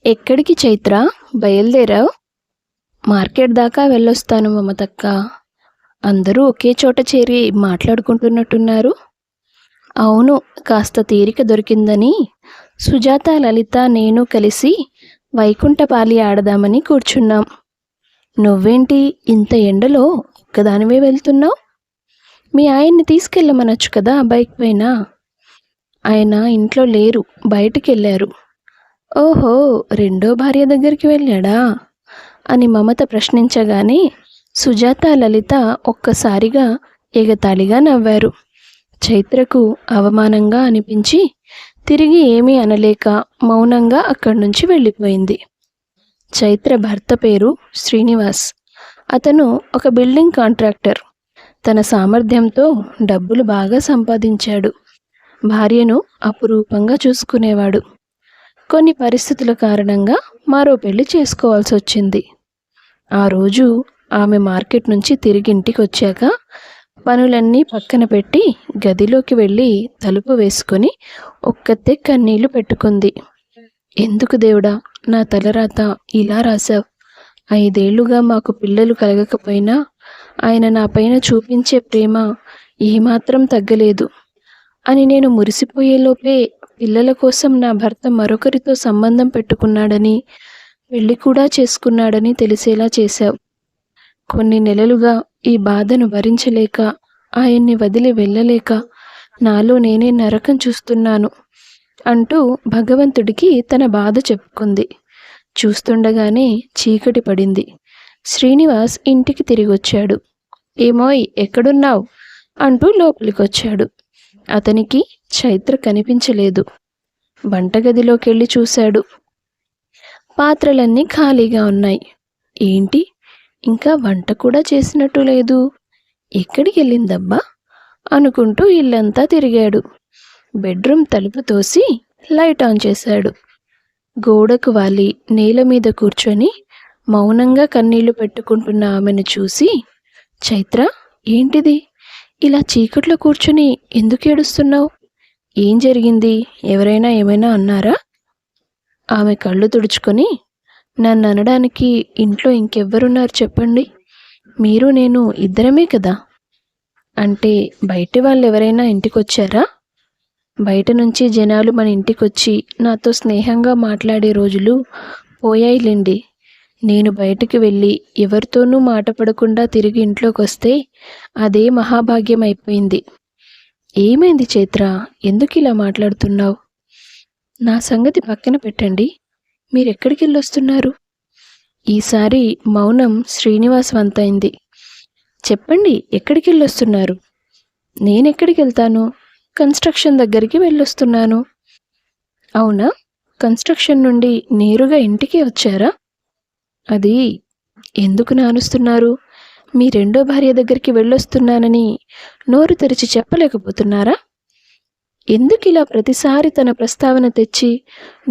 ఎక్కడికి చైత్ర? బయలుదేరావు? మార్కెట్ దాకా వెళ్ళొస్తాను మమతక్క. అందరూ ఒకే చోట చేరి మాట్లాడుకుంటున్నట్టున్నారు. అవును, కాస్త తీరిక దొరికిందని సుజాత, లలిత, నేను కలిసి వైకుంఠపాలి ఆడదామని కూర్చున్నాం. నువ్వేంటి ఇంత ఎండలో ఒక్కదానివే వెళ్తున్నావు? మీ ఆయన్ని తీసుకెళ్ళమనొచ్చు కదా బైక్ పైన. ఆయన ఇంట్లో లేరు, బయటికి వెళ్ళారు. ఓహో, రెండో భార్య దగ్గరికి వెళ్ళాడా అని మమత ప్రశ్నించగానే సుజాత, లలిత ఒక్కసారిగా ఎగతాళిగా నవ్వారు. చైత్రకు అవమానంగా అనిపించి తిరిగి ఏమీ అనలేక మౌనంగా అక్కడి నుంచి వెళ్ళిపోయింది. చైత్ర భర్త పేరు శ్రీనివాస్. అతను ఒక బిల్డింగ్ కాంట్రాక్టర్. తన సామర్థ్యంతో డబ్బులు బాగా సంపాదించాడు. భార్యను అపురూపంగా చూసుకునేవాడు. కొన్ని పరిస్థితుల కారణంగా మరో పెళ్లి చేసుకోవాల్సి వచ్చింది. ఆ రోజు ఆమె మార్కెట్ నుంచి తిరిగి ఇంటికి వచ్చాక పనులన్నీ పక్కన పెట్టి గదిలోకి వెళ్ళి తలుపు వేసుకొని ఒక్కతే కన్నీళ్లు పెట్టుకుంది. ఎందుకు దేవుడా, నా తలరాత ఇలా రాశావు? 5 ఏళ్లుగా మాకు పిల్లలు కలగకపోయినా ఆయన నా పైన చూపించే ప్రేమ ఏమాత్రం తగ్గలేదు అని నేను మురిసిపోయేలోపే పిల్లల కోసం నా భర్త మరొకరితో సంబంధం పెట్టుకున్నాడని, పెళ్లి కూడా చేసుకున్నాడని తెలిసేలా చేశావు. కొన్ని నెలలుగా ఈ బాధను భరించలేక, ఆయన్ని వదిలి వెళ్ళలేక నాలో నేనే నరకం చూస్తున్నాను అంటూ భగవంతుడికి తన బాధ చెప్పుకుంది. చూస్తుండగానే చీకటి పడింది. శ్రీనివాస్ ఇంటికి తిరిగొచ్చాడు. ఏమోయ్, ఎక్కడున్నావు అంటూ లోపలికొచ్చాడు. అతనికి చైత్ర కనిపించలేదు. వంటగదిలోకెళ్ళి చూశాడు. పాత్రలన్నీ ఖాళీగా ఉన్నాయి. ఏంటి, ఇంకా వంట కూడా చేసినట్టు లేదు? ఎక్కడికి వెళ్ళిందబ్బా అనుకుంటూ ఇల్లంతా తిరిగాడు. బెడ్రూమ్ తలుపు తోసి లైట్ ఆన్ చేశాడు. గోడకు వాలి నేల మీద కూర్చొని మౌనంగా కన్నీళ్లు పెట్టుకుంటున్న ఆమెను చూసి, చైత్ర, ఏంటిది ఇలా చీకట్లో కూర్చొని ఎందుకు ఏడుస్తున్నావు? ఏం జరిగింది? ఎవరైనా ఏమైనా అన్నారా? ఆమె కళ్ళు తుడుచుకొని, నన్ను అనడానికి ఇంట్లో ఇంకెవ్వరున్నారు చెప్పండి? మీరు నేను ఇద్దరమే కదా. అంటే బయటి వాళ్ళు ఎవరైనా ఇంటికొచ్చారా? బయట నుంచి జనాలు మన ఇంటికొచ్చి నాతో స్నేహంగా మాట్లాడే రోజులు పోయాయిలేండి. నేను బయటికి వెళ్ళి ఎవరితోనూ మాట పడకుండా తిరిగి ఇంట్లోకి వస్తే అదే మహాభాగ్యం అయిపోయింది. ఏమైంది చైత్ర, ఎందుకు ఇలా మాట్లాడుతున్నావు? నా సంగతి పక్కన పెట్టండి, మీరెక్కడికి వెళ్ళొస్తున్నారు? ఈసారి మౌనం శ్రీనివాస్ వంతైంది. చెప్పండి, ఎక్కడికి వెళ్ళొస్తున్నారు? నేనెక్కడికి వెళ్తాను? కన్స్ట్రక్షన్ దగ్గరికి వెళ్ళొస్తున్నాను. అవునా, కన్స్ట్రక్షన్ నుండి నేరుగా ఇంటికి వచ్చారా? అది ఎందుకు నానుస్తున్నారు? మీ రెండో భార్య దగ్గరికి వెళ్ళొస్తున్నానని నోరు తెరిచి చెప్పలేకపోతున్నారా? ఎందుకు ఇలా ప్రతిసారి తన ప్రస్తావన తెచ్చి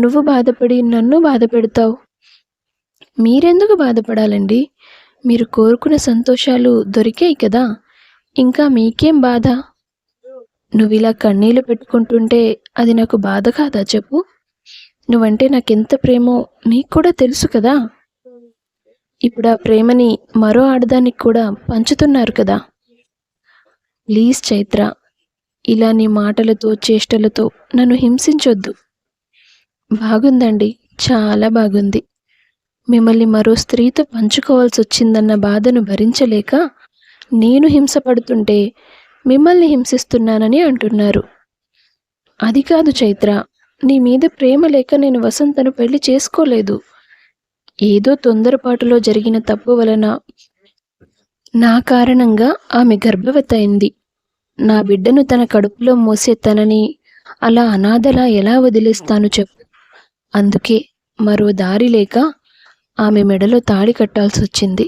నువ్వు బాధపడి నన్ను బాధ పెడతావు? మీరెందుకు బాధపడాలండి? మీరు కోరుకున్న సంతోషాలు దొరికాయి కదా, ఇంకా మీకేం బాధ? నువ్విలా కన్నీళ్లు పెట్టుకుంటుంటే అది నాకు బాధ కాదా చెప్పు? నువ్వంటే నాకెంత ప్రేమో నీకు కూడా తెలుసు కదా. ఇప్పుడు ఆ ప్రేమని మరో ఆడదానికి కూడా పంచుతున్నారు కదా. ప్లీజ్ చైత్ర, ఇలా నీ మాటలతో చేష్టలతో నన్ను హింసించొద్దు. బాగుందండి, చాలా బాగుంది. మిమ్మల్ని మరో స్త్రీతో పంచుకోవాల్సి వచ్చిందన్న బాధను భరించలేక నేను హింసపడుతుంటే మిమ్మల్ని హింసిస్తున్నానని అంటున్నారు. అది కాదు చైత్ర, నీ మీద ప్రేమ లేక నేను వసంతను పెళ్లి చేసుకోలేదు. ఏదో తొందరపాటులో జరిగిన తప్పు వలన నా కారణంగా ఆమె గర్భవతి అయింది. నా బిడ్డను తన కడుపులో మోసే తనని అలా అనాథలా ఎలా వదిలేస్తాను చెప్పు? అందుకే మరో దారి లేక ఆమె మెడలో తాళి కట్టాల్సి వచ్చింది.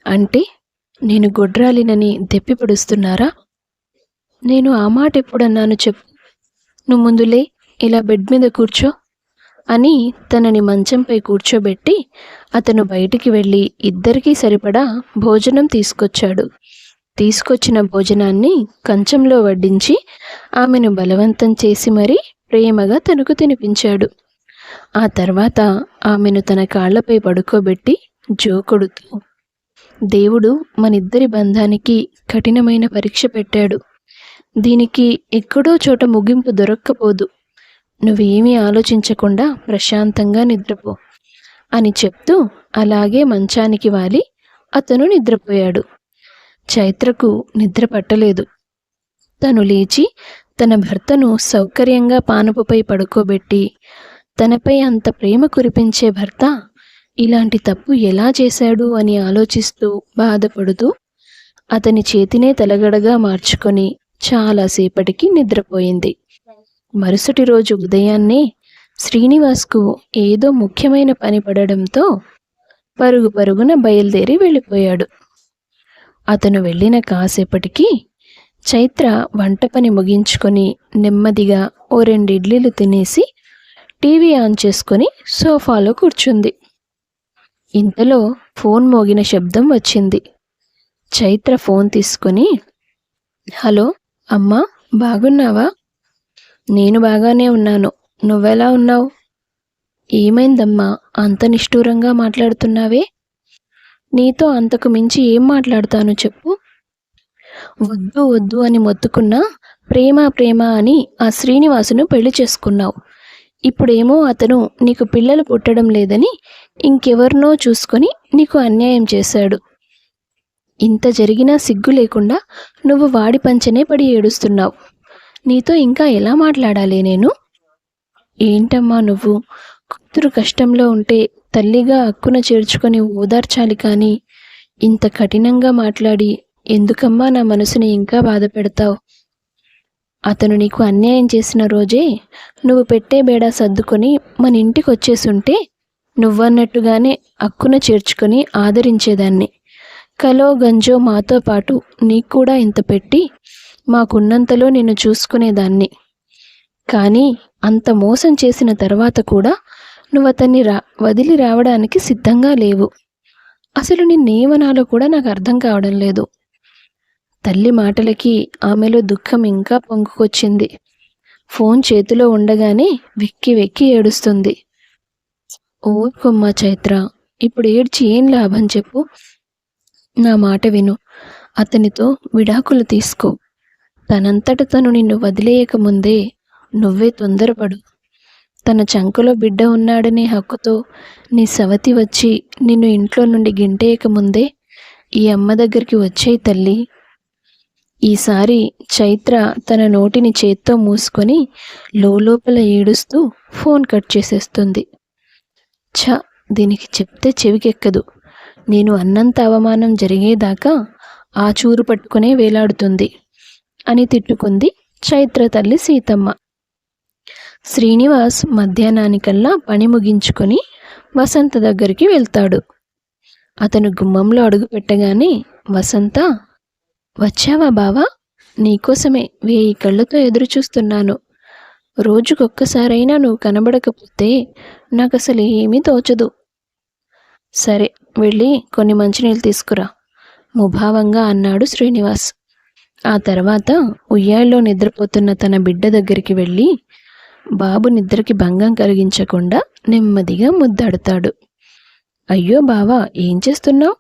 అంటే నేను గొడ్రాలినని దెప్పిపడుస్తున్నారా? నేను ఆ మాట ఎప్పుడన్నాను చెప్పు? నువ్వు ముందులే, ఇలా బెడ్ మీద కూర్చో అని తనని మంచంపై కూర్చోబెట్టి అతను బయటికి వెళ్ళి ఇద్దరికీ సరిపడా భోజనం తీసుకొచ్చాడు. తీసుకొచ్చిన భోజనాన్ని కంచంలో వడ్డించి ఆమెను బలవంతం చేసి మరీ ప్రేమగా తనకు తినిపించాడు. ఆ తర్వాత ఆమెను తన కాళ్లపై పడుకోబెట్టి జోకొడుతూ, దేవుడు మనిద్దరి బంధానికి కఠినమైన పరీక్ష పెట్టాడు. దీనికి ఎక్కడో చోట ముగింపు దొరక్కపోదు. నువ్వేమీ ఆలోచించకుండా ప్రశాంతంగా నిద్రపో అని చెప్తూ అలాగే మంచానికి వాలి అతను నిద్రపోయాడు. చైత్రకు నిద్ర పట్టలేదు. తను లేచి తన భర్తను సౌకర్యంగా పానుపుపై పడుకోబెట్టి, తనపై అంత ప్రేమ కురిపించే భర్త ఇలాంటి తప్పు ఎలా చేశాడు అని ఆలోచిస్తూ బాధపడుతూ అతని చేతినే తలగడగా మార్చుకొని చాలాసేపటికి నిద్రపోయింది. మరుసటి రోజు ఉదయాన్నే శ్రీనివాస్కు ఏదో ముఖ్యమైన పని పడడంతో పరుగు పరుగున బయలుదేరి వెళ్ళిపోయాడు. అతను వెళ్ళిన కాసేపటికి చైత్ర వంట పని ముగించుకొని నెమ్మదిగా ఓ 2 ఇడ్లీలు తినేసి టీవీ ఆన్ చేసుకొని సోఫాలో కూర్చుంది. ఇంతలో ఫోన్ మోగిన శబ్దం వచ్చింది. చైత్ర ఫోన్ తీసుకొని, హలో అమ్మా, బాగున్నావా? నేను బాగానే ఉన్నాను. నువ్వెలా ఉన్నావు? ఏమైందమ్మా అంత నిష్ఠూరంగా మాట్లాడుతున్నావే? నీతో అంతకు మించి ఏం మాట్లాడతాను చెప్పు. వద్దు వద్దు అని మొత్తుకున్నా ప్రేమ ప్రేమ అని ఆ శ్రీనివాసును పెళ్లి చేసుకున్నావు. ఇప్పుడేమో అతను నీకు పిల్లలు పుట్టడం లేదని ఇంకెవరినో చూసుకొని నీకు అన్యాయం చేశాడు. ఇంత జరిగినా సిగ్గు లేకుండా నువ్వు వాడి పంచనే పడి ఏడుస్తున్నావు. నీతో ఇంకా ఎలా మాట్లాడాలి నేను? ఏంటమ్మా నువ్వు? కూతురు కష్టంలో ఉంటే తల్లిగా అక్కున చేర్చుకొని ఓదార్చాలి కానీ ఇంత కఠినంగా మాట్లాడి ఎందుకమ్మా నా మనసుని ఇంకా బాధ పెడతావు? అతను నీకు అన్యాయం చేసిన రోజే నువ్వు పెట్టే బేడా సర్దుకొని మన ఇంటికి వచ్చేసుంటే నువ్వన్నట్టుగానే అక్కున చేర్చుకొని ఆదరించేదాన్ని. కలో గంజో మాతో పాటు నీకు కూడా ఇంత పెట్టి మాకున్నంతలో నిన్ను చూసుకునేదాన్ని. కానీ అంత మోసం చేసిన తర్వాత కూడా నువ్వు అతన్ని వదిలి రావడానికి సిద్ధంగా లేవు. అసలు నిన్నేమనాలో కూడా నాకు అర్థం కావడం లేదు. తల్లి మాటలకి ఆమెలో దుఃఖం ఇంకా పొంగుకొచ్చింది. ఫోన్ చేతిలో ఉండగానే వెక్కి వెక్కి ఏడుస్తుంది. ఓర్కొమ్మా చైత్ర, ఇప్పుడు ఏడ్చి ఏం లాభం చెప్పు. నా మాట విను. అతనితో విడాకులు తీసుకో. తనంతట తను నిన్ను వదిలేయకముందే నువ్వే తొందరపడు. తన చంకలో బిడ్డ ఉన్నాడనే హక్కుతో నీ సవతి వచ్చి నిన్ను ఇంట్లో నుండి గింటేయకముందే ఈ అమ్మ దగ్గరికి వచ్చేయి తల్లి. ఈసారి చైత్ర తన నోటిని చేత్తో మూసుకొని లోపల ఏడుస్తూ ఫోన్ కట్ చేసేస్తుంది. దీనికి చెప్తే చెవికెక్కదు. నేను అన్నంత అవమానం జరిగేదాకా ఆ చూరు పట్టుకునే వేలాడుతుంది అని తిట్టుకుంది చైత్ర తల్లి సీతమ్మ. శ్రీనివాస్ మధ్యాహ్నానికల్లా పని ముగించుకొని వసంత దగ్గరికి వెళ్తాడు. అతను గుమ్మంలో అడుగు పెట్టగానే వసంత, వచ్చావా బావా? నీకోసమే 1000 కళ్ళతో ఎదురు చూస్తున్నాను. రోజుకొక్కసారైనా నువ్వు కనబడకపోతే నాకు అసలు ఏమీ తోచదు. సరే, వెళ్ళి కొన్ని మంచినీళ్ళు తీసుకురా ముభావంగా అన్నాడు శ్రీనివాస్. ఆ తర్వాత ఉయ్యాల్లో నిద్రపోతున్న తన బిడ్డ దగ్గరికి వెళ్ళి బాబు నిద్రకి భంగం కలిగించకుండా నెమ్మదిగా ముద్దాడుతాడు. అయ్యో బావా, ఏం చేస్తున్నావు?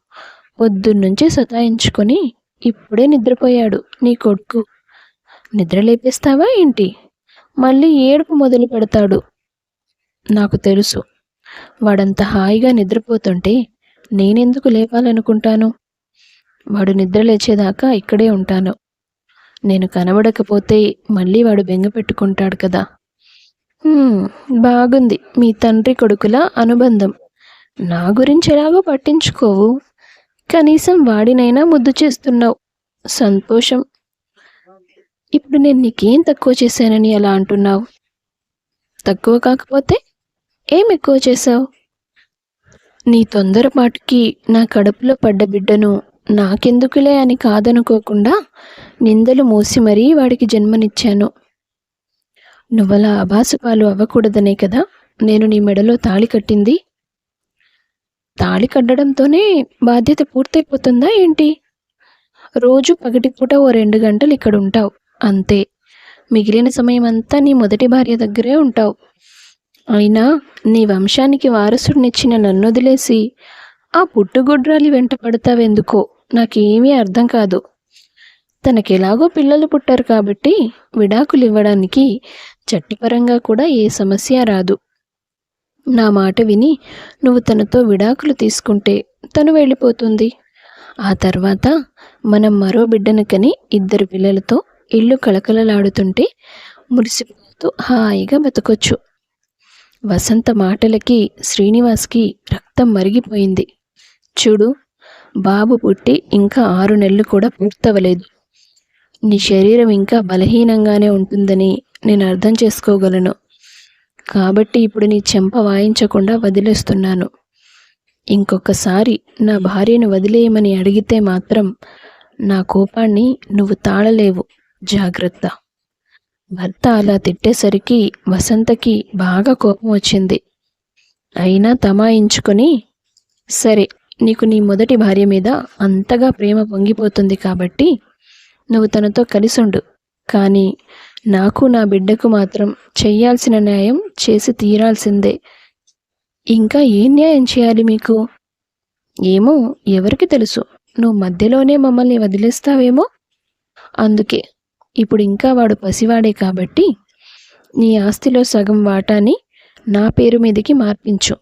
పొద్దున్నుంచి సతాయించుకొని ఇప్పుడే నిద్రపోయాడు నీ కొడుకు. నిద్ర లేపేస్తావా ఏంటి? మళ్ళీ ఏడుపు మొదలు పెడతాడు. నాకు తెలుసు. వాడంత హాయిగా నిద్రపోతుంటే నేనెందుకు లేపాలనుకుంటాను? వాడు నిద్ర లేచేదాకా ఇక్కడే ఉంటాను. నేను కనబడకపోతే మళ్ళీ వాడు బెంగ పెట్టుకుంటాడు కదా. బాగుంది మీ తండ్రి కొడుకుల అనుబంధం. నా గురించి ఎలాగో పట్టించుకోవు, కనీసం వాడినైనా ముద్దు చేస్తున్నావు. సంతోషం. ఇప్పుడు నేను నీకేం తక్కువ చేశానని అలా అంటున్నావు? తక్కువ కాకపోతే ఏం ఎక్కువ చేశావు? నీ తొందరపాటుకి నా కడుపులో పడ్డ బిడ్డను నాకెందుకులే అని కాదనుకోకుండా నిందలు మోసి మరీ వాడికి జన్మనిచ్చాను. నువ్వలా అభాసుపాలు అవ్వకూడదనే కదా నేను నీ మెడలో తాళి కట్టింది. తాళి కట్టడంతోనే బాధ్యత పూర్తయిపోతుందా ఏంటి? రోజు పగటిపూట ఓ 2 గంటలు ఇక్కడ ఉంటావు అంతే. మిగిలిన సమయం అంతా నీ మొదటి భార్య దగ్గరే ఉంటావు. అయినా నీ వంశానికి వారసుడినిచ్చిన నన్నొదిలేసి ఆ పుట్టుగుడ్రాలి వెంట పడతావెందుకో నాకేమీ అర్థం కాదు. తనకెలాగో పిల్లలు పుట్టారు కాబట్టి విడాకులు ఇవ్వడానికి చట్టపరంగా కూడా ఏ సమస్య రాదు. నా మాట విని నువ్వు తనతో విడాకులు తీసుకుంటే తను వెళ్ళిపోతుంది. ఆ తర్వాత మనం మరో బిడ్డను కని 2 పిల్లలతో ఇల్లు కళకళలాడుతుంటే మురిసిపోతూ హాయిగా బతకొచ్చు. వసంత మాటలకి శ్రీనివాస్కి రక్తం మరిగిపోయింది. చూడు, బాబు పుట్టి ఇంకా 6 నెలలు కూడా పూర్తవలేదు. నీ శరీరం ఇంకా బలహీనంగానే ఉంటుందని నేను అర్థం చేసుకోగలను. కాబట్టి ఇప్పుడు నీ చెంప వాయించకుండా వదిలేస్తున్నాను. ఇంకొకసారి నా భార్యను వదిలేయమని అడిగితే మాత్రం నా కోపాన్ని నువ్వు తాళలేవు. జాగ్రత్త. భర్త అలా తిట్టేసరికి వసంతకి బాగా కోపం వచ్చింది. అయినా తమాయించుకొని, సరే, నీకు నీ మొదటి భార్య మీద అంతగా ప్రేమ పొంగిపోతుంది కాబట్టి నువ్వు తనతో కలిసుండు. కానీ నాకు నా బిడ్డకు మాత్రం చెయ్యాల్సిన న్యాయం చేసి తీరాల్సిందే. ఇంకా ఏం న్యాయం చేయాలి మీకు? ఏమో, ఎవరికి తెలుసు. నువ్వు మధ్యలోనే మమ్మల్ని వదిలేస్తావేమో. అందుకే ఇప్పుడు ఇంకా వాడు పసివాడే కాబట్టి నీ ఆస్తిలో సగం వాటాని నా పేరు మీదకి మార్పించు.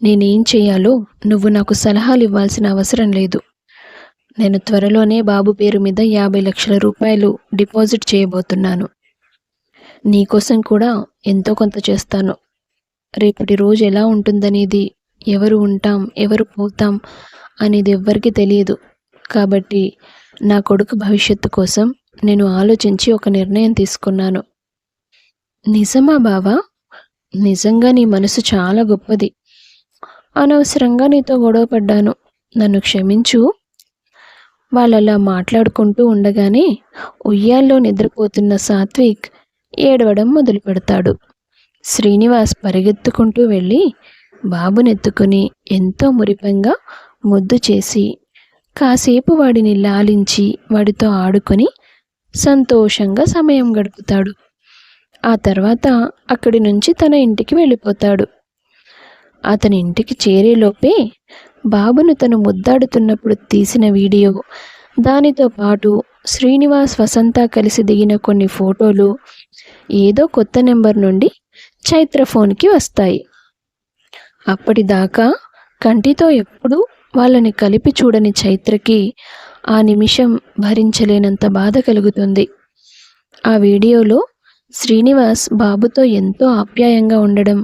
నేనేం చేయాలో నువ్వు నాకు సలహాలు ఇవ్వాల్సిన అవసరం లేదు. నేను త్వరలోనే బాబు పేరు మీద 50 లక్షల రూపాయలు డిపాజిట్ చేయబోతున్నాను. నీకోసం కూడా ఎంతో కొంత చేస్తాను. రేపటి రోజు ఎలా ఉంటుందనేది, ఎవరు ఉంటాం ఎవరు పోతాం అనేది ఎవ్వరికీ తెలియదు. కాబట్టి నా కొడుకు భవిష్యత్తు కోసం నేను ఆలోచించి ఒక నిర్ణయం తీసుకున్నాను. నిజమా బావా? నిజంగా నీ మనసు చాలా గొప్పది. అనవసరంగా నీతో గొడవ పడ్డాను, నన్ను క్షమించు. వాళ్ళలా మాట్లాడుకుంటూ ఉండగానే ఉయ్యాల్లో నిద్రపోతున్న సాత్విక్ ఏడవడం మొదలు పెడతాడు. శ్రీనివాస్ పరిగెత్తుకుంటూ వెళ్ళి బాబునెత్తుకుని ఎంతో మురిపంగా ముద్దు చేసి కాసేపు వాడిని లాలించి వాడితో ఆడుకొని సంతోషంగా సమయం గడుపుతాడు. ఆ తర్వాత అక్కడి నుంచి తన ఇంటికి వెళ్ళిపోతాడు. అతని ఇంటికి చేరేలోపే బాబును తను ముద్దాడుతున్నప్పుడు తీసిన వీడియో, దానితో పాటు శ్రీనివాస్ వసంత కలిసి దిగిన కొన్ని ఫోటోలు ఏదో కొత్త నెంబర్ నుండి చైత్ర ఫోన్కి వస్తాయి. అప్పటిదాకా కంటితో ఎప్పుడూ వాళ్ళని కలిపి చూడని చైత్రకి ఆ నిమిషం భరించలేనంత బాధ కలుగుతుంది. ఆ వీడియోలో శ్రీనివాస్ బాబుతో ఎంతో ఆప్యాయంగా ఉండడం,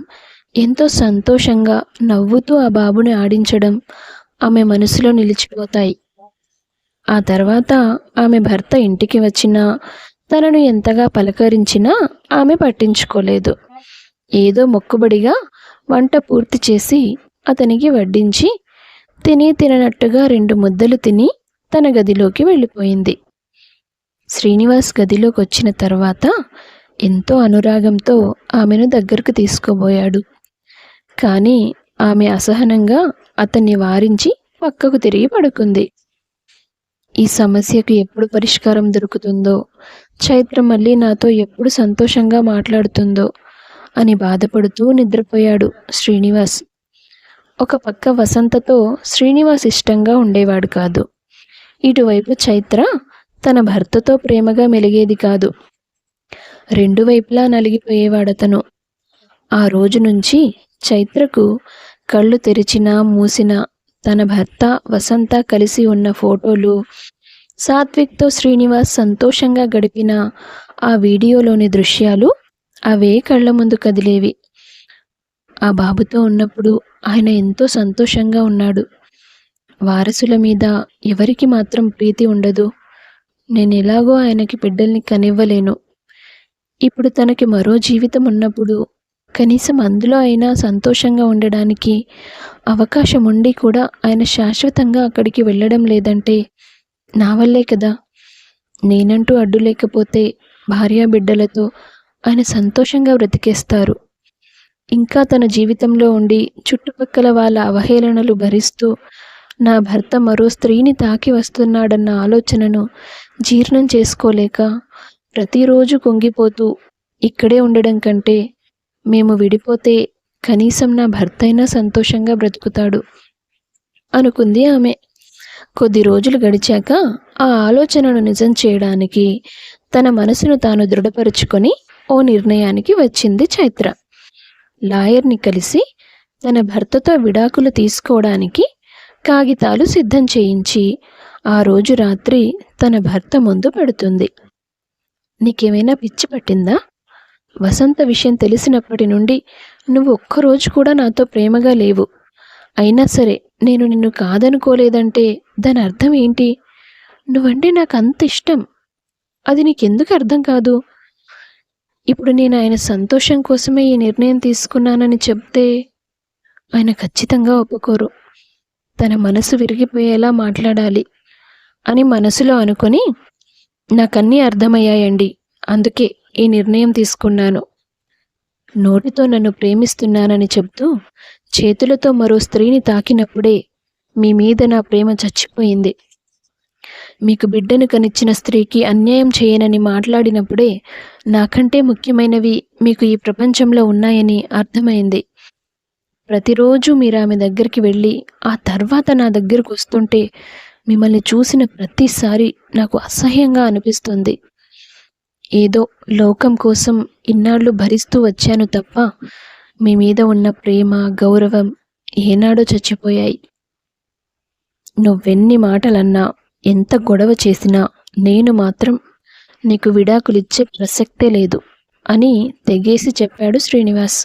ఎంతో సంతోషంగా నవ్వుతూ ఆ బాబుని ఆడించడం ఆమె మనసులో నిలిచిపోతాయి. ఆ తర్వాత ఆమె భర్త ఇంటికి వచ్చినా, తనను ఎంతగా పలకరించినా ఆమె పట్టించుకోలేదు. ఏదో మొక్కుబడిగా వంట పూర్తి చేసి అతనికి వడ్డించి తిననట్టుగా 2 ముద్దలు తిని తన గదిలోకి వెళ్ళిపోయింది. శ్రీనివాస్ గదిలోకి వచ్చిన తర్వాత ఎంతో అనురాగంతో ఆమెను దగ్గరకు తీసుకోబోయాడు. కానీ ఆమె అసహనంగా అతన్ని వారించి పక్కకు తిరిగి పడుకుంది. ఈ సమస్యకు ఎప్పుడు పరిష్కారం దొరుకుతుందో, చైత్ర మళ్ళీ నాతో ఎప్పుడు సంతోషంగా మాట్లాడుతుందో అని బాధపడుతూ నిద్రపోయాడు శ్రీనివాస్. ఒక పక్క వసంతతో శ్రీనివాస్ ఇష్టంగా ఉండేవాడు కాదు. ఇటువైపు చైత్ర తన భర్తతో ప్రేమగా మెలిగేది కాదు. 2 వైపులా నలిగిపోయేవాడతను. ఆ రోజు నుంచి చైత్రకు కళ్ళు తెరిచినా మూసినా తన భర్త వసంత కలిసి ఉన్న ఫోటోలు, సాత్విక్తో శ్రీనివాస్ సంతోషంగా గడిపిన ఆ వీడియోలోని దృశ్యాలు అవే కళ్ళ ముందు కదిలేవి. ఆ బాబుతో ఉన్నప్పుడు ఆయన ఎంతో సంతోషంగా ఉన్నాడు. వారసుల మీద ఎవరికి మాత్రం ప్రీతి ఉండదు. నేను ఎలాగో ఆయనకి బిడ్డల్ని కనివ్వలేను. ఇప్పుడు తనకి మరో జీవితం ఉన్నప్పుడు కనీసం అందులో అయినా సంతోషంగా ఉండడానికి అవకాశం ఉండి కూడా ఆయన శాశ్వతంగా అక్కడికి వెళ్ళడం లేదంటే నా వల్లే కదా. నేనంటూ అడ్డు లేకపోతే భార్యా బిడ్డలతో ఆయన సంతోషంగా బ్రతికేస్తారు. ఇంకా తన జీవితంలో ఉండి చుట్టుపక్కల వాళ్ళ అవహేళనలు భరిస్తూ నా భర్త మరో స్త్రీని తాకి వస్తున్నాడన్న ఆలోచనను జీర్ణం చేసుకోలేక ప్రతిరోజు కుంగిపోతూ ఇక్కడే ఉండడం కంటే మేము విడిపోతే కనీసం నా భర్త అయినా సంతోషంగా బ్రతుకుతాడు అనుకుంది ఆమె. కొద్ది రోజులు గడిచాక ఆ ఆలోచనను నిజం చేయడానికి తన మనసును తాను దృఢపరుచుకొని ఓ నిర్ణయానికి వచ్చింది చైత్ర. లాయర్ని కలిసి తన భర్తతో విడాకులు తీసుకోవడానికి కాగితాలు సిద్ధం చేయించి ఆ రోజు రాత్రి తన భర్త ముందు పెడుతుంది. నీకేమైనా పిచ్చి పట్టిందా? వసంత విషయం తెలిసినప్పటి నుండి నువ్వు ఒక్కరోజు కూడా నాతో ప్రేమగా లేవు. అయినా సరే నేను నిన్ను కాదనుకోలేదంటే దాని అర్థం ఏంటి? నువ్వంటే నాకు అంత ఇష్టం. అది నీకెందుకు అర్థం కాదు? ఇప్పుడు నేను ఆయన సంతోషం కోసమే ఈ నిర్ణయం తీసుకున్నానని చెప్తే ఆయన ఖచ్చితంగా ఒప్పుకోరు. తన మనసు విరిగిపోయేలా మాట్లాడాలి అని మనసులో అనుకొని, నాకన్నీ అర్థమయ్యాయండి, అందుకే ఈ నిర్ణయం తీసుకున్నాను. నోటితో నన్ను ప్రేమిస్తున్నానని చెప్తూ చేతులతో మరో స్త్రీని తాకినప్పుడే మీ మీద నా ప్రేమ చచ్చిపోయింది. మీకు బిడ్డను కనిచ్చిన స్త్రీకి అన్యాయం చేయనని మాట్లాడినప్పుడే నాకంటే ముఖ్యమైనవి మీకు ఈ ప్రపంచంలో ఉన్నాయని అర్థమైంది. ప్రతిరోజు మీరు ఆమె దగ్గరికి వెళ్ళి ఆ తర్వాత నా దగ్గరకు వస్తుంటే మిమ్మల్ని చూసిన ప్రతిసారి నాకు అసహ్యంగా అనిపిస్తుంది. ఏదో లోకం కోసం ఇన్నాళ్ళు భరిస్తూ వచ్చాను తప్ప మీ మీద ఉన్న ప్రేమ, గౌరవం ఏనాడో చచ్చిపోయాయి. నువ్వెన్ని మాటలన్నా, ఎంత గొడవ చేసినా నేను మాత్రం నీకు విడాకులిచ్చే ప్రసక్తే లేదు అని తెగేసి చెప్పాడు శ్రీనివాస్.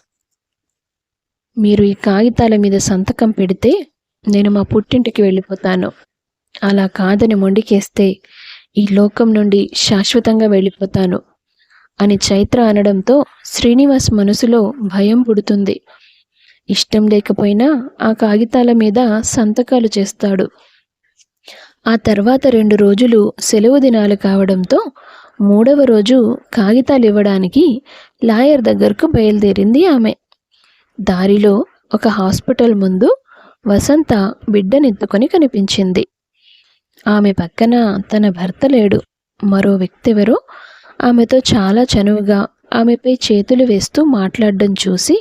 మీరు ఈ కాగితాల మీద సంతకం పెడితే నేను మా పుట్టింటికి వెళ్ళిపోతాను. అలా కాదని మొండికేస్తే ఈ లోకం నుండి శాశ్వతంగా వెళ్ళిపోతాను అని చైత్ర అనడంతో శ్రీనివాస్ మనసులో భయం పుడుతుంది. ఇష్టం లేకపోయినా ఆ కాగితాల మీద సంతకాలు చేస్తాడు. ఆ తర్వాత 2 రోజులు సెలవు దినాలు కావడంతో 3వ రోజు కాగితాలు ఇవ్వడానికి లాయర్ దగ్గరకు బయలుదేరింది ఆమె. దారిలో ఒక హాస్పిటల్ ముందు వసంత బిడ్డనెత్తుకొని కనిపించింది. ఆమె పక్కన తన భర్త లేడు. మరో వ్యక్తెవరో ఆమెతో చాలా చనువుగా ఆమెపై చేతులు వేస్తూ మాట్లాడడం చూసి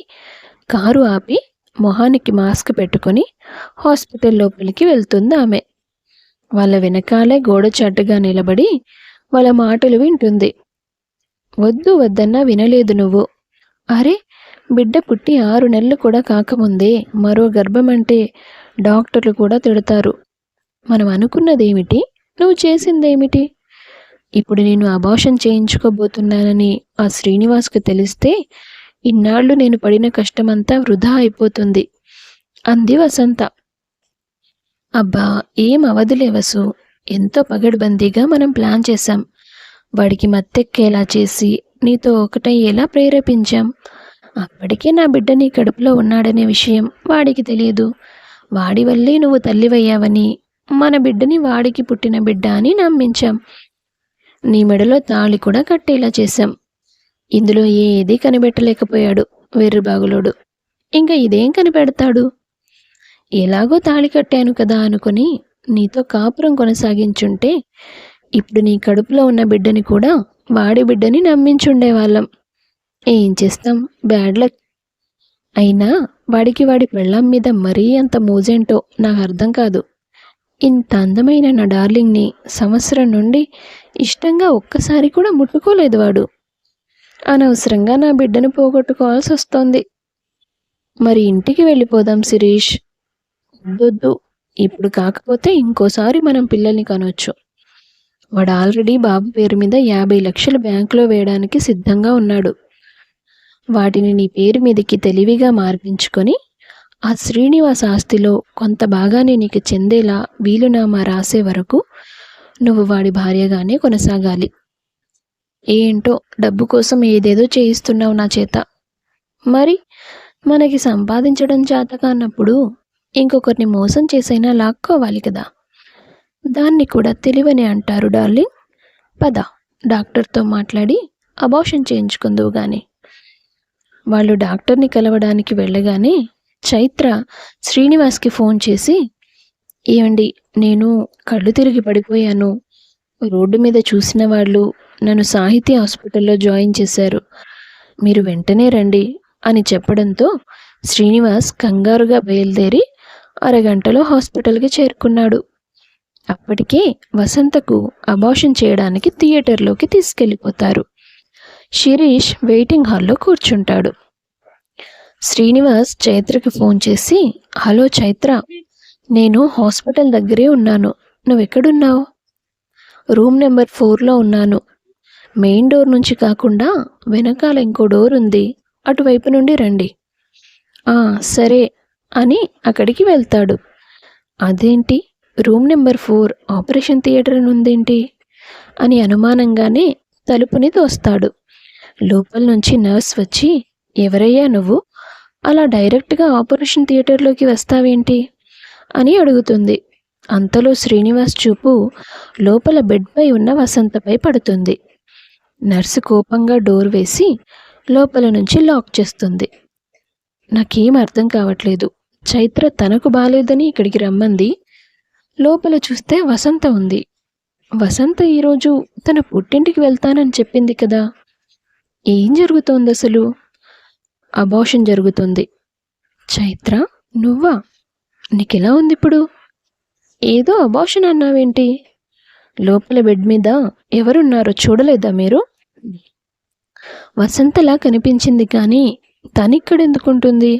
కారు ఆపి మొహానికి మాస్క్ పెట్టుకొని హాస్పిటల్ లోపలికి వెళ్తుంది ఆమె. వాళ్ళ వెనకాలే గోడచాటుగా నిలబడి వాళ్ళ మాటలు వింటుంది. వద్దు వద్దన్నా వినలేదు నువ్వు. అరే, బిడ్డ పుట్టి 6 నెలలు కూడా కాకముందే మరో గర్భం అంటే డాక్టర్లు కూడా తిడతారు. మనం అనుకున్నదేమిటి, నువ్వు చేసిందేమిటి? ఇప్పుడు నేను అబార్షన్ చేయించుకోబోతున్నానని ఆ శ్రీనివాస్కు తెలిస్తే ఇన్నాళ్ళు నేను పడిన కష్టమంతా వృధా అయిపోతుంది అంది వసంత. అబ్బా, ఏం అవదులే వసు, ఎంతో పగడ్బందీగా మనం ప్లాన్ చేశాం. వాడికి మత్తెక్కేలా చేసి నీతో ఒకటయ్యేలా ప్రేరేపించాం. అప్పటికే నా బిడ్డ నీ కడుపులో ఉన్నాడనే విషయం వాడికి తెలియదు. వాడి వల్లే నువ్వు తల్లివయ్యావని, మన బిడ్డని వాడికి పుట్టిన బిడ్డ అని నమ్మించాం. నీ మెడలో తాళి కూడా కట్టేలా చేశాం. ఇందులో ఏదీ కనిపెట్టలేకపోయాడు వెర్రిబాగులోడు. ఇంకా ఇదేం కనిపెడతాడు? ఎలాగో తాళి కట్టాను కదా అనుకుని నీతో కాపురం కొనసాగించుంటే ఇప్పుడు నీ కడుపులో ఉన్న బిడ్డని కూడా వాడి బిడ్డని నమ్మించుండేవాళ్ళం. ఏం చేస్తాం, బ్యాడ్ లక్. అయినా వాడికి వాడి పెళ్ళాం మీద మరీ అంత మోజేంటో నాకు అర్థం కాదు. ఇంత అందమైన నా డార్లింగ్ని సంవత్సరం నుండి ఇష్టంగా ఒక్కసారి కూడా ముట్టుకోలేదు వాడు. అనవసరంగా నా బిడ్డను పోగొట్టుకోవాల్సి వస్తోంది. మరి ఇంటికి వెళ్ళిపోదాం శిరీష్. వద్దొద్దు, ఇప్పుడు కాకపోతే ఇంకోసారి మనం పిల్లల్ని కనొచ్చు. వాడు ఆల్రెడీ బాబు పేరు మీద 50 లక్షలు బ్యాంకులో వేయడానికి సిద్ధంగా ఉన్నాడు. వాటిని నీ పేరు మీదకి తెలివిగా మార్పించుకొని ఆ శ్రీనివాస్ ఆస్తిలో కొంత భాగాన్ని నీకు చెందేలా వీలునామా రాసే వరకు నువ్వు వాడి భార్యగానే కొనసాగాలి. ఏంటో డబ్బు కోసం ఏదేదో చేయిస్తున్నావు నా చేత. మరి మనకి సంపాదించడం చేత కానప్పుడు ఇంకొకరిని మోసం చేసైనా లాక్కోవాలి కదా. దాన్ని కూడా తెలివని అంటారు డార్లింగ్. పద, డాక్టర్తో మాట్లాడి అబార్షన్ చేయించుకుందువు గాని. వాళ్ళు డాక్టర్ని కలవడానికి వెళ్ళగానే చైత్ర శ్రీనివాస్కి ఫోన్ చేసి, ఏమండి, నేను కళ్ళు తిరిగి పడిపోయాను. రోడ్డు మీద చూసిన వాళ్ళు నన్ను సాహితీ హాస్పిటల్లో జాయిన్ చేశారు. మీరు వెంటనే రండి. అని చెప్పడంతో శ్రీనివాస్ కంగారుగా బయలుదేరి అరగంటలో హాస్పిటల్కి చేరుకున్నాడు. అప్పటికే వసంతకు అబార్షన్ చేయడానికి థియేటర్లోకి తీసుకెళ్ళిపోతారు. శిరీష్ వెయిటింగ్ హాల్లో కూర్చుంటాడు. శ్రీనివాస్ చైత్రకి ఫోన్ చేసి, హలో చైత్ర, నేను హాస్పిటల్ దగ్గరే ఉన్నాను, నువ్వెక్కడున్నావు? రూమ్ నెంబర్ 4లో ఉన్నాను. మెయిన్ డోర్ నుంచి కాకుండా వెనకాల ఇంకో డోర్ ఉంది, అటువైపు నుండి రండి. సరే అని అక్కడికి వెళ్తాడు. అదేంటి రూమ్ నెంబర్ 4 ఆపరేషన్ థియేటర్ అని ఉందేంటి అని అనుమానంగానే తలుపుని తోస్తాడు. లోపల నుంచి నర్స్ వచ్చి, ఎవరయ్యా నువ్వు, అలా డైరెక్ట్గా ఆపరేషన్ థియేటర్లోకి వస్తావేంటి అని అడుగుతుంది. అంతలో శ్రీనివాస్ చూపు లోపల బెడ్పై ఉన్న వసంతపై పడుతుంది. నర్సు కోపంగా డోర్ వేసి లోపల నుంచి లాక్ చేస్తుంది. నాకేం అర్థం కావట్లేదు. చైత్ర తనకు బాలేదని ఇక్కడికి రమ్మంది. లోపల చూస్తే వసంత ఉంది. వసంత ఈరోజు తన పుట్టింటికి వెళ్తానని చెప్పింది కదా, ఏం జరుగుతోంది అసలు? అబార్షన్ జరుగుతుంది. చైత్ర, నువ్వా? నీకెలా ఉంది ఇప్పుడు? ఏదో అబార్షన్ అన్నావేంటి? లోపల బెడ్ మీద ఎవరున్నారో చూడలేదా మీరు? వసంతలా కనిపించింది కానీ తనిక్కడెందుకుంటుంది?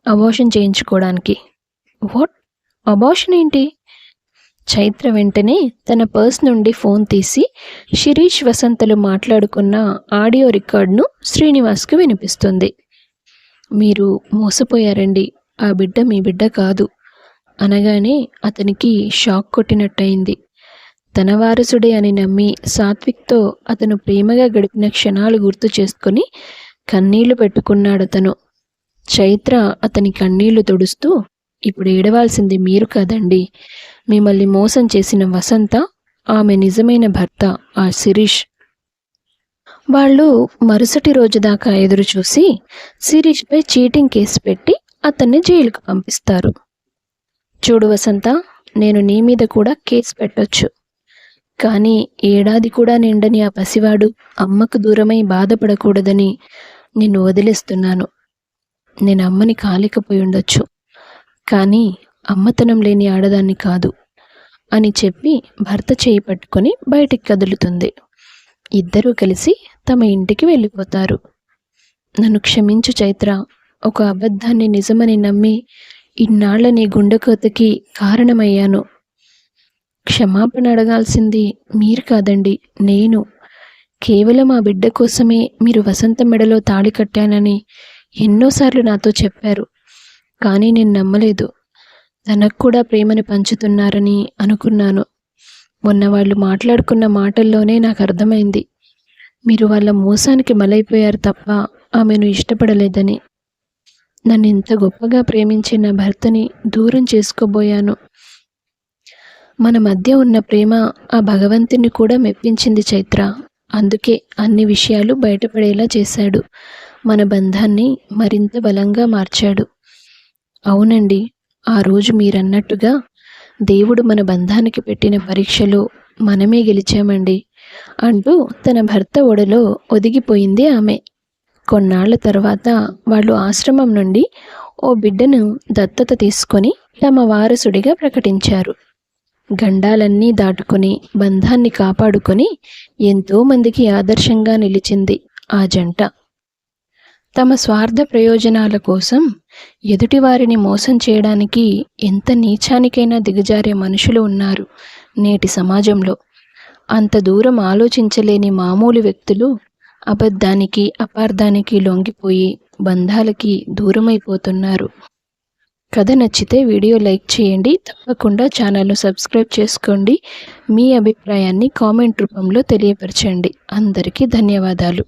అబార్షన్ చేయించుకోవడానికి. వాట్? అబార్షన్ ఏంటి? చైత్ర వెంటనే తన పర్స్ నుండి ఫోన్ తీసి శిరీష్ వసంతలు మాట్లాడుకున్న ఆడియో రికార్డును శ్రీనివాస్కి వినిపిస్తుంది. మీరు మోసపోయారండి, ఆ బిడ్డ మీ బిడ్డ కాదు అనగానే అతనికి షాక్ కొట్టినట్టయింది. తన వారసుడే అని నమ్మి సాత్విక్తో అతను ప్రేమగా గడిపిన క్షణాలు గుర్తు చేసుకుని కన్నీళ్లు పెట్టుకున్నాడతను. చైత్ర అతని కన్నీళ్లు తుడుస్తూ, ఇప్పుడు ఏడవాల్సింది మీరు కాదండి, మిమ్మల్ని మోసం చేసిన వసంత, ఆమె నిజమైన భర్త ఆ శిరీష్. వాళ్ళు మరుసటి రోజు దాకా ఎదురు చూసి శిరీష్పై చీటింగ్ కేసు పెట్టి అతన్ని జైలుకు పంపిస్తారు. చూడు వసంత, నేను నీ మీద కూడా కేసు పెట్టొచ్చు, కానీ ఏడాది కూడా నిండని ఆ పసివాడు అమ్మకు దూరమై బాధపడకూడదని నిన్ను వదిలేస్తున్నాను. నేను అమ్మని కాలేకపోయి ఉండొచ్చు, కానీ అమ్మతనం లేని ఆడదాన్ని కాదు అని చెప్పి భర్త చేయి పట్టుకొని బయటికి కదులుతుంది. ఇద్దరూ కలిసి తమ ఇంటికి వెళ్ళిపోతారు. నన్ను క్షమించు చైత్ర, ఒక అబద్ధాన్ని నిజమని నమ్మి ఇన్నాళ్ల నీ గుండెకోతకి కారణమయ్యాను. క్షమాపణ అడగాల్సింది మీరు కాదండి, నేను. కేవలం ఆ బిడ్డ కోసమే మీరు వసంత మెడలో తాళి కట్టానని ఎన్నోసార్లు నాతో చెప్పారు, కానీ నేను నమ్మలేదు. తనకు కూడా ప్రేమని పంచుతున్నారని అనుకున్నాను. మొన్న వాళ్ళు మాట్లాడుకున్న మాటల్లోనే నాకు అర్థమైంది, మీరు వాళ్ళ మోసానికి బలైపోయారు తప్ప ఆమెను ఇష్టపడలేదని. నన్ను ఇంత గొప్పగా ప్రేమించిన నా భర్తని దూరం చేసుకోబోయాను. మన మధ్య ఉన్న ప్రేమ ఆ భగవంతుని కూడా మెప్పించింది చైత్ర. అందుకే అన్ని విషయాలు బయటపడేలా చేశాడు. మన బంధాన్ని మరింత బలంగా మార్చాడు. అవునండి, ఆ రోజు మీరన్నట్టుగా దేవుడు మన బంధానికి పెట్టిన పరీక్షలో మనమే గెలిచామండి అంటూ తన భర్త ఒడిలో ఒదిగిపోయింది ఆమె. కొన్నాళ్ల తర్వాత వాళ్ళు ఆశ్రమం నుండి ఓ బిడ్డను దత్తత తీసుకొని తమ వారసుడిగా ప్రకటించారు. గండాలన్నీ దాటుకొని బంధాన్ని కాపాడుకొని ఎంతోమందికి ఆదర్శంగా నిలిచింది ఆ జంట. తమ స్వార్థ ప్రయోజనాల కోసం ఎదుటివారిని మోసం చేయడానికి ఎంత నీచానికైనా దిగజారే మనుషులు ఉన్నారు నేటి సమాజంలో. అంత దూరం ఆలోచించలేని మామూలు వ్యక్తులు అబద్ధానికి, అపార్థానికి లొంగిపోయి బంధాలకి దూరమైపోతున్నారు. కథ నచ్చితే వీడియో లైక్ చేయండి, తప్పకుండా ఛానల్ను సబ్స్క్రైబ్ చేసుకోండి. మీ అభిప్రాయాన్ని కామెంట్ రూపంలో తెలియపరచండి. అందరికీ ధన్యవాదాలు.